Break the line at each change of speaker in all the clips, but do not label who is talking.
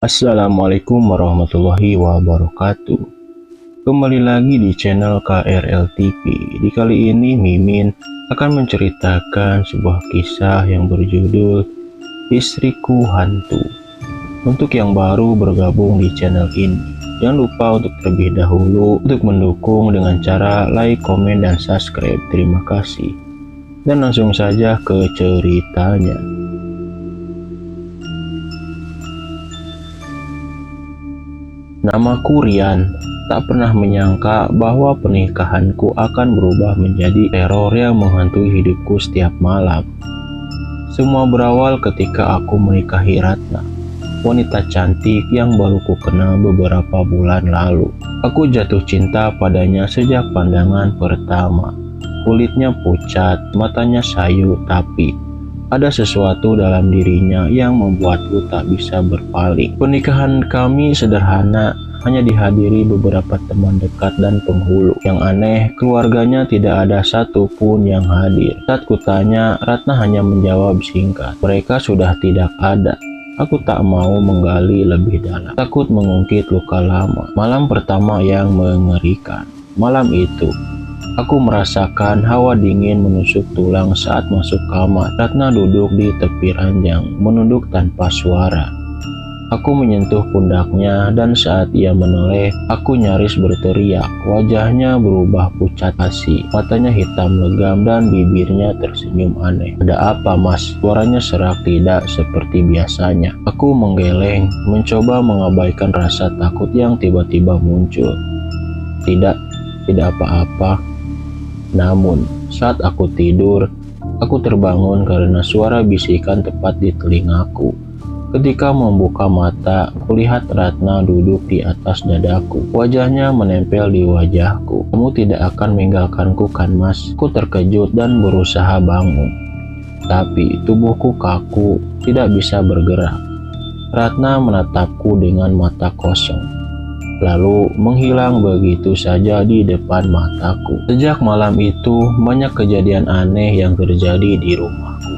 Assalamualaikum warahmatullahi wabarakatuh. Kembali lagi di channel KRL TV. Di kali ini Mimin akan menceritakan sebuah kisah yang berjudul Istriku Hantu. Untuk yang baru bergabung di channel ini, jangan lupa untuk terlebih dahulu untuk mendukung dengan cara like, komen, dan subscribe. Terima kasih. Dan langsung saja ke ceritanya. Namaku Rian. Tak pernah menyangka bahwa pernikahanku akan berubah menjadi teror yang menghantui hidupku setiap malam. Semua berawal ketika aku menikahi Ratna, wanita cantik yang baru ku kenal beberapa bulan lalu. Aku jatuh cinta padanya sejak pandangan pertama. Kulitnya pucat, matanya sayu, tapi ada sesuatu dalam dirinya yang membuatku tak bisa berpaling. Pernikahan kami sederhana, hanya dihadiri beberapa teman dekat dan penghulu. Yang aneh, keluarganya tidak ada satupun yang hadir. Saat kutanya, Ratna hanya menjawab singkat, "Mereka sudah tidak ada." Aku tak mau menggali lebih dalam, takut mengungkit luka lama. Malam pertama yang mengerikan. Malam itu, aku merasakan hawa dingin menusuk tulang saat masuk kamar. Ratna duduk di tepi ranjang, menunduk tanpa suara. Aku menyentuh pundaknya dan saat ia menoleh, aku nyaris berteriak. Wajahnya berubah pucat pasi, matanya hitam legam dan bibirnya tersenyum aneh. "Ada apa, Mas?" Suaranya serak, tidak seperti biasanya. Aku menggeleng, mencoba mengabaikan rasa takut yang tiba-tiba muncul. Tidak apa-apa. Namun, saat aku tidur, aku terbangun karena suara bisikan tepat di telingaku. Ketika membuka mata, kulihat Ratna duduk di atas dadaku. Wajahnya menempel di wajahku. "Kamu tidak akan meninggalkanku kan, Mas?" Aku terkejut dan berusaha bangun. Tapi tubuhku kaku, tidak bisa bergerak. Ratna menatapku dengan mata kosong, lalu menghilang begitu saja di depan mataku. Sejak malam itu, banyak kejadian aneh yang terjadi di rumahku.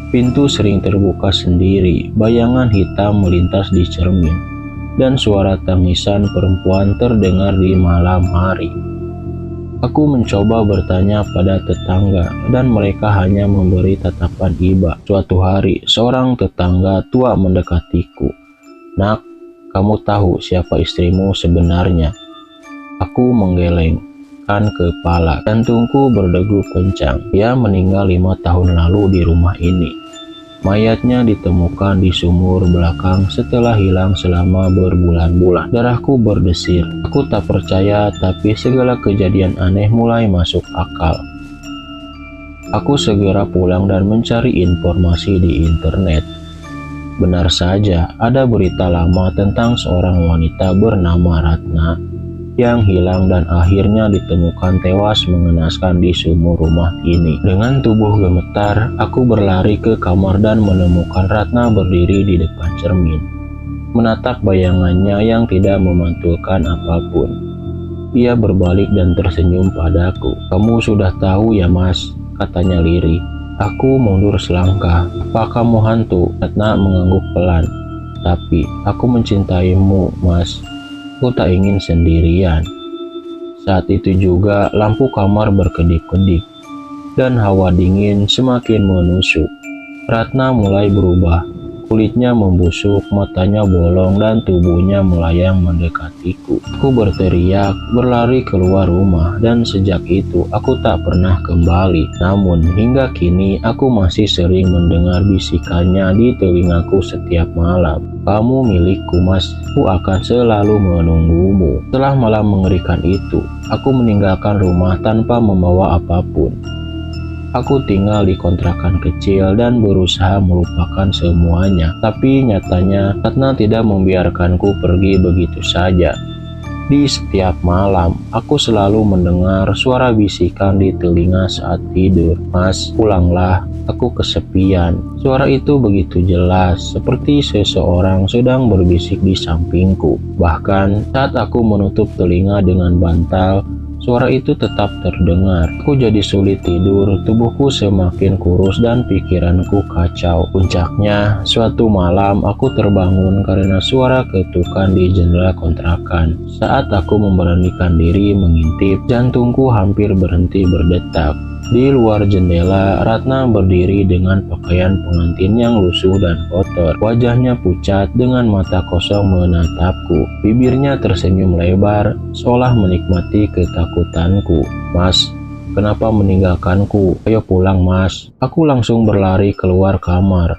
Pintu sering terbuka sendiri, bayangan hitam melintas di cermin, dan suara tangisan perempuan terdengar di malam hari. Aku mencoba bertanya pada tetangga, dan mereka hanya memberi tatapan iba. Suatu hari, seorang tetangga tua mendekatiku. "Nak, kamu tahu siapa istrimu sebenarnya?" Aku menggelengkan kepala, jantungku berdegup kencang. "Dia meninggal 5 tahun lalu di rumah ini. Mayatnya ditemukan di sumur belakang setelah hilang selama berbulan-bulan." Darahku berdesir. Aku tak percaya, tapi segala kejadian aneh mulai masuk akal. Aku segera pulang dan mencari informasi di internet. Benar saja, ada berita lama tentang seorang wanita bernama Ratna yang hilang dan akhirnya ditemukan tewas mengenaskan di sumur rumah ini. Dengan tubuh gemetar, aku berlari ke kamar dan menemukan Ratna berdiri di depan cermin, menatap bayangannya yang tidak memantulkan apapun. Ia berbalik dan tersenyum padaku. "Kamu sudah tahu ya, Mas?" katanya lirih. Aku mundur selangkah. "Apa kamu hantu?" Ratna mengangguk pelan. "Tapi aku mencintaimu, Mas. Aku tak ingin sendirian." Saat itu juga lampu kamar berkedip-kedip dan hawa dingin semakin menusuk. Ratna mulai berubah. Kulitnya membusuk, matanya bolong, dan tubuhnya melayang mendekatiku. Aku berteriak, berlari keluar rumah, dan sejak itu aku tak pernah kembali. Namun hingga kini aku masih sering mendengar bisikannya di telingaku setiap malam. "Kamu milikku, Mas. Aku akan selalu menunggumu." Setelah malam mengerikan itu, aku meninggalkan rumah tanpa membawa apapun. Aku tinggal di kontrakan kecil dan berusaha melupakan semuanya. Tapi nyatanya, Ratna tidak membiarkanku pergi begitu saja. Di setiap malam, aku selalu mendengar suara bisikan di telinga saat tidur. "Mas, pulanglah, aku kesepian." Suara itu begitu jelas, seperti seseorang sedang berbisik di sampingku. Bahkan saat aku menutup telinga dengan bantal, Suara itu tetap terdengar. Aku jadi sulit tidur, tubuhku semakin kurus dan pikiranku kacau. Puncaknya, suatu malam aku terbangun karena suara ketukan di jendela kontrakan. Saat aku memberanikan diri mengintip, jantungku hampir berhenti berdetak. Di luar jendela, Ratna berdiri dengan pakaian pengantin yang lusuh dan kotor. Wajahnya pucat dengan mata kosong menatapku. Bibirnya tersenyum lebar, seolah menikmati ketakutanku. "Mas, kenapa meninggalkanku? Ayo pulang, Mas." Aku langsung berlari keluar kamar,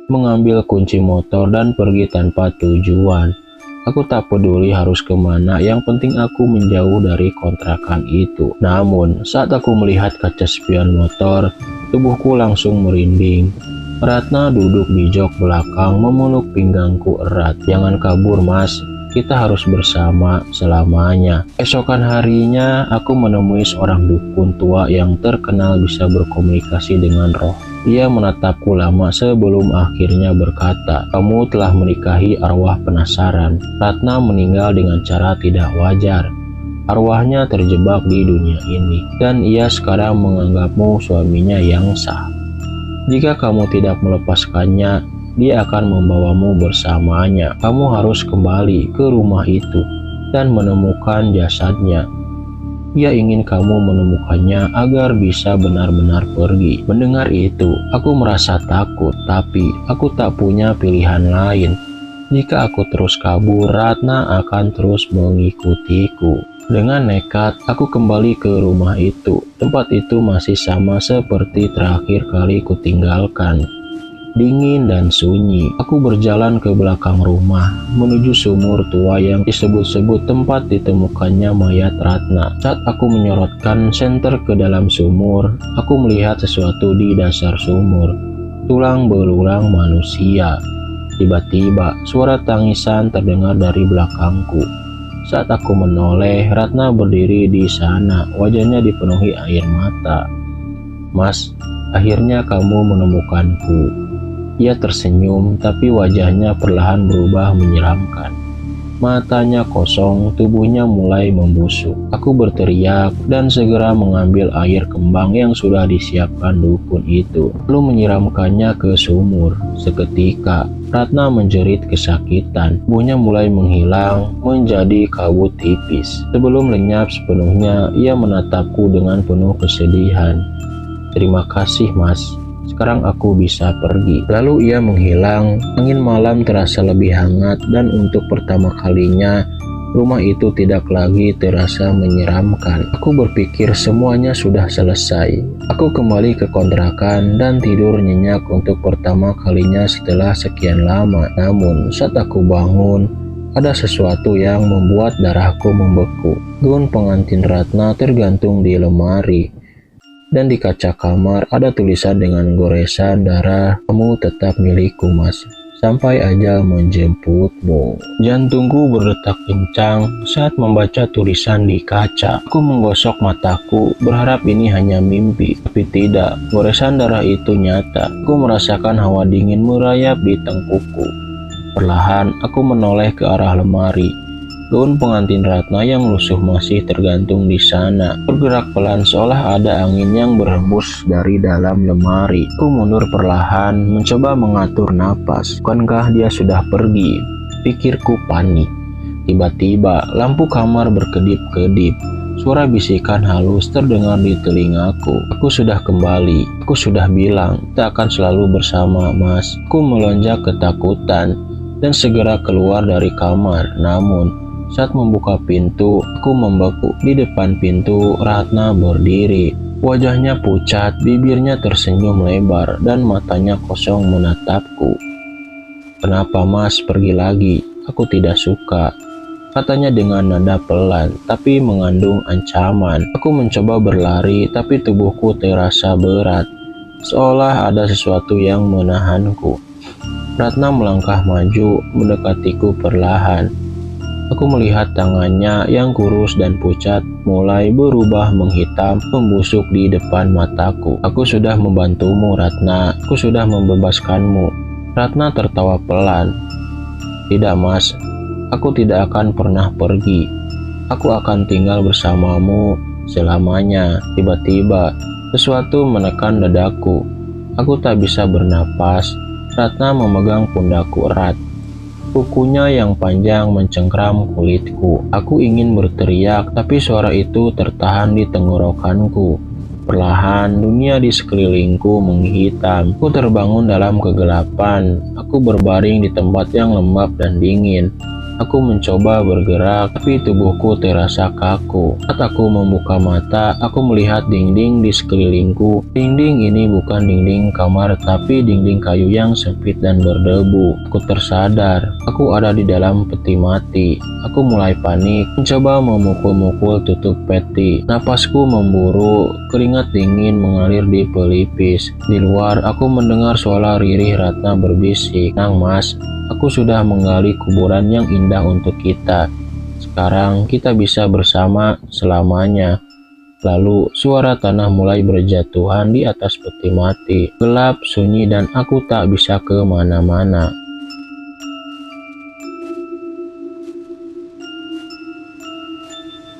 mengambil kunci motor dan pergi tanpa tujuan. Aku tak peduli harus kemana, yang penting aku menjauh dari kontrakan itu. Namun, saat aku melihat kaca spion motor, tubuhku langsung merinding. Ratna duduk di jok belakang memeluk pinggangku erat. "Jangan kabur, Mas. Kita harus bersama selamanya." Esokan harinya, aku menemui seorang dukun tua yang terkenal bisa berkomunikasi dengan roh. Ia menatapku lama sebelum akhirnya berkata, "Kamu telah menikahi arwah penasaran. Ratna meninggal dengan cara tidak wajar. Arwahnya terjebak di dunia ini, dan ia sekarang menganggapmu suaminya yang sah. Jika kamu tidak melepaskannya, dia akan membawamu bersamanya. Kamu harus kembali ke rumah itu dan menemukan jasadnya. Ia ingin kamu menemukannya agar bisa benar-benar pergi." Mendengar itu, aku merasa takut, tapi aku tak punya pilihan lain. Jika aku terus kabur, Ratna akan terus mengikutiku. Dengan nekat, aku kembali ke rumah itu. Tempat itu masih sama seperti terakhir kali kutinggalkan. Dingin dan sunyi. Aku berjalan ke belakang rumah, menuju sumur tua yang disebut-sebut tempat ditemukannya mayat Ratna. Saat aku menyorotkan senter ke dalam sumur, aku melihat sesuatu di dasar sumur. Tulang belulang manusia. Tiba-tiba, suara tangisan terdengar dari belakangku. Saat aku menoleh, Ratna berdiri di sana, wajahnya dipenuhi air mata. "Mas, akhirnya kamu menemukanku." Ia tersenyum, tapi wajahnya perlahan berubah menyeramkan. Matanya kosong, tubuhnya mulai membusuk. Aku berteriak dan segera mengambil air kembang yang sudah disiapkan dukun itu, lalu menyiramkannya ke sumur. Seketika, Ratna menjerit kesakitan. Tubuhnya mulai menghilang menjadi kabut tipis. Sebelum lenyap sepenuhnya, ia menatapku dengan penuh kesedihan. "Terima kasih, Mas. Sekarang aku bisa pergi." Lalu ia menghilang. Angin malam terasa lebih hangat, dan untuk pertama kalinya rumah itu tidak lagi terasa menyeramkan. Aku berpikir semuanya sudah selesai. Aku kembali ke kontrakan dan tidur nyenyak untuk pertama kalinya setelah sekian lama. Namun saat aku bangun, ada sesuatu yang membuat darahku membeku. Gaun pengantin Ratna tergantung di lemari. Dan di kaca kamar ada tulisan dengan goresan darah, "Kamu tetap milikku, Mas, sampai ajal menjemputmu." Jantungku berdetak kencang saat membaca tulisan di kaca. Aku menggosok mataku, berharap ini hanya mimpi, tapi tidak. Goresan darah itu nyata. Aku merasakan hawa dingin merayap di tengkukku. Perlahan, aku menoleh ke arah lemari. Gaun pengantin Ratna yang lusuh masih tergantung di sana, bergerak pelan seolah ada angin yang berhembus dari dalam lemari. Aku mundur perlahan, mencoba mengatur napas. Bukankah dia sudah pergi? Pikirku panik. Tiba-tiba, lampu kamar berkedip-kedip. Suara bisikan halus terdengar di telingaku. "Aku sudah kembali. Aku sudah bilang, kita akan selalu bersama, Mas." Aku melonjak ketakutan dan segera keluar dari kamar. Namun, saat membuka pintu, aku membeku. Di depan pintu, Ratna berdiri. Wajahnya pucat, bibirnya tersenyum lebar, dan matanya kosong menatapku. "Kenapa, Mas, pergi lagi? Aku tidak suka," katanya dengan nada pelan, tapi mengandung ancaman. Aku mencoba berlari, tapi tubuhku terasa berat, seolah ada sesuatu yang menahanku. Ratna melangkah maju, mendekatiku perlahan. Aku melihat tangannya yang kurus dan pucat mulai berubah menghitam, membusuk di depan mataku. "Aku sudah membantumu, Ratna. Aku sudah membebaskanmu." Ratna tertawa pelan. "Tidak, Mas. Aku tidak akan pernah pergi. Aku akan tinggal bersamamu selamanya. Tiba-tiba, sesuatu menekan dadaku. Aku tak bisa bernapas. Ratna memegang pundakku erat. Kukunya yang panjang mencengkram kulitku. Aku ingin berteriak, tapi suara itu tertahan di tenggorokanku. Perlahan, dunia di sekelilingku menghitam. Aku terbangun dalam kegelapan. Aku berbaring di tempat yang lembab dan dingin. Aku mencoba bergerak, tapi tubuhku terasa kaku. Saat aku membuka mata, aku melihat dinding di sekelilingku. Dinding ini bukan dinding kamar, tapi dinding kayu yang sempit dan berdebu. Aku tersadar, aku ada di dalam peti mati. Aku mulai panik, mencoba memukul-mukul tutup peti. Napasku memburu, keringat dingin mengalir di pelipis. Di luar, aku mendengar suara Riri Ratna berbisik, "Nang Mas, aku sudah menggali kuburan yang indah untuk kita. Sekarang kita bisa bersama selamanya." Lalu suara tanah mulai berjatuhan di atas peti mati. Gelap, sunyi, dan aku tak bisa kemana-mana.